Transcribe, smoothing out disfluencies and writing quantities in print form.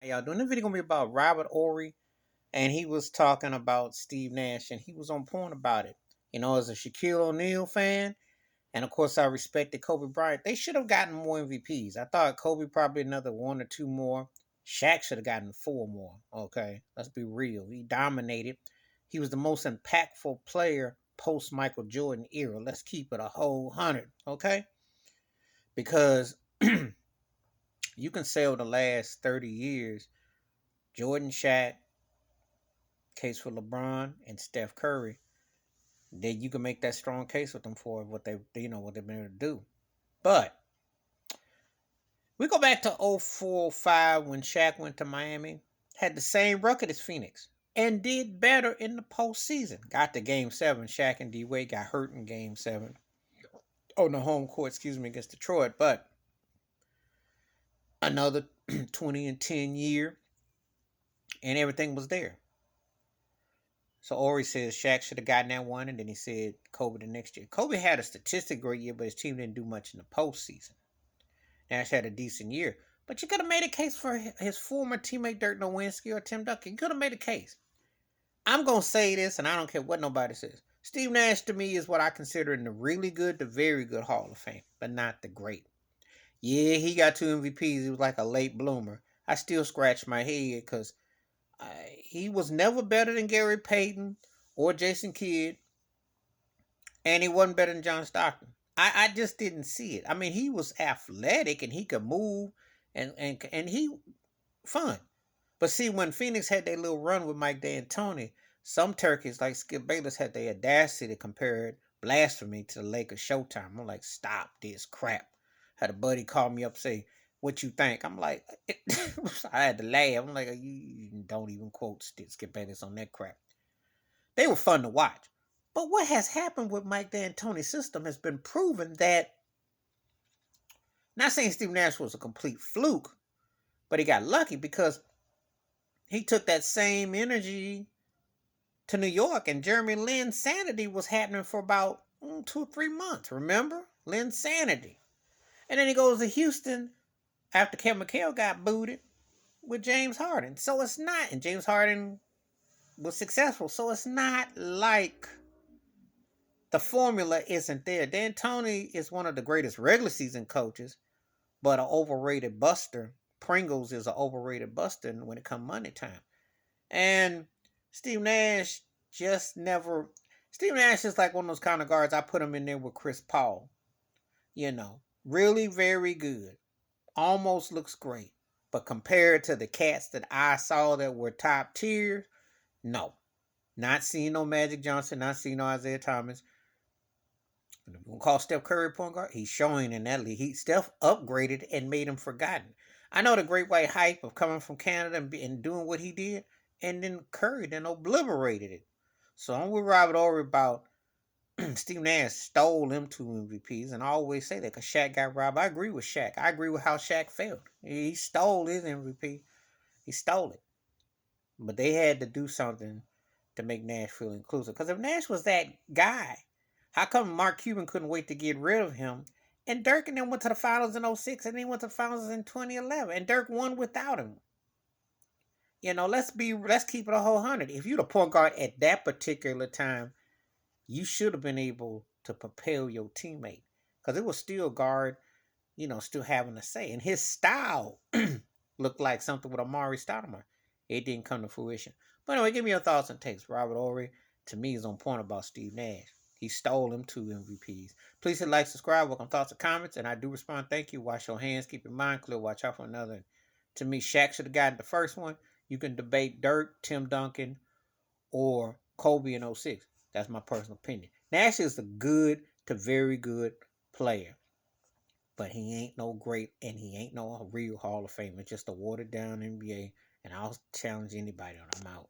How y'all doing? This video gonna be about Robert Horry, and he was talking about Steve Nash, and he was on point about it. As a Shaquille O'Neal fan, and of course I respected Kobe Bryant. They should have gotten more MVPs. I thought Kobe probably another one or two more. Shaq should have gotten four more. Okay, let's be real. He dominated. He was the most impactful player post Michael Jordan era. Let's keep it a whole 100. Okay, because you can say over the last 30 years, Jordan, Shaq, case for LeBron and Steph Curry, then you can make that strong case with them for what they've been able to do. But we go back to 04-05 when Shaq went to Miami, had the same record as Phoenix, and did better in the postseason. Got to Game 7. Shaq and D Wade got hurt in Game 7 on the home court, against Detroit. But another 20 and 10 year, and everything was there. So Ori says Shaq should have gotten that one, and then he said Kobe the next year. Kobe had a statistic great year, but his team didn't do much in the postseason. Nash had a decent year, but you could have made a case for his former teammate Dirk Nowitzki or Tim Duncan. You could have made a case. I'm gonna say this, and I don't care what nobody says. Steve Nash to me is what I consider in the really good to very good Hall of Fame, but not the great. Yeah, he got two MVPs. He was like a late bloomer. I still scratch my head because he was never better than Gary Payton or Jason Kidd, and he wasn't better than John Stockton. I just didn't see it. I mean, he was athletic and he could move and he fun. But see, when Phoenix had their little run with Mike D'Antoni, some turkeys like Skip Bayless had the audacity to compare blasphemy to the Lakers Showtime. I'm like, stop this crap. Had a buddy call me up say, "What you think?" I'm like, I had to laugh. I'm like, you don't even quote Skip Bayless on that crap. They were fun to watch. But what has happened with Mike D'Antoni's system has been proven that, not saying Steve Nash was a complete fluke, but he got lucky because he took that same energy to New York, and Jeremy Lin's sanity was happening for about 2 or 3 months. Remember? Lin's sanity. And then he goes to Houston after Kevin McHale got booted with James Harden. So it's not, and James Harden was successful. So it's not like the formula isn't there. D'Antoni is one of the greatest regular season coaches, but an overrated buster. Pringles is an overrated buster when it comes money time. And Steve Nash just never. Steve Nash is like one of those kind of guards. I put him in there with Chris Paul. Really very good. Almost looks great. But compared to the cats that I saw that were top tier, no. Not seeing no Magic Johnson, not seeing no Isaiah Thomas. If we're gonna call Steph Curry point guard, he's showing in that league. Steph upgraded and made him forgotten. I know the great white hype of coming from Canada and doing what he did, and then Curry then obliterated it. So I'm with Robert Ory about Steve Nash stole them two MVPs, and I always say that because Shaq got robbed. I agree with Shaq. I agree with how Shaq failed. He stole his MVP. He stole it. But they had to do something to make Nash feel inclusive. Because if Nash was that guy, how come Mark Cuban couldn't wait to get rid of him? And Dirk and them went to the finals in '06 and then went to the finals in 2011. And Dirk won without him. Let's keep it a whole 100. If you're the point guard at that particular time, you should have been able to propel your teammate. Because it was still guard, still having a say. And his style looked like something with Amari Stoudemire. It didn't come to fruition. But anyway, give me your thoughts and takes. Robert Ory, to me, is on point about Steve Nash. He stole them two MVPs. Please hit like, subscribe, welcome thoughts and comments. And I do respond, thank you. Wash your hands, keep your mind clear, watch out for another. To me, Shaq should have gotten the first one. You can debate Dirk, Tim Duncan, or Kobe in '06. That's my personal opinion. Nash is a good to very good player. But he ain't no great and he ain't no real Hall of Famer. Just a watered down NBA. And I'll challenge anybody on. I'm out.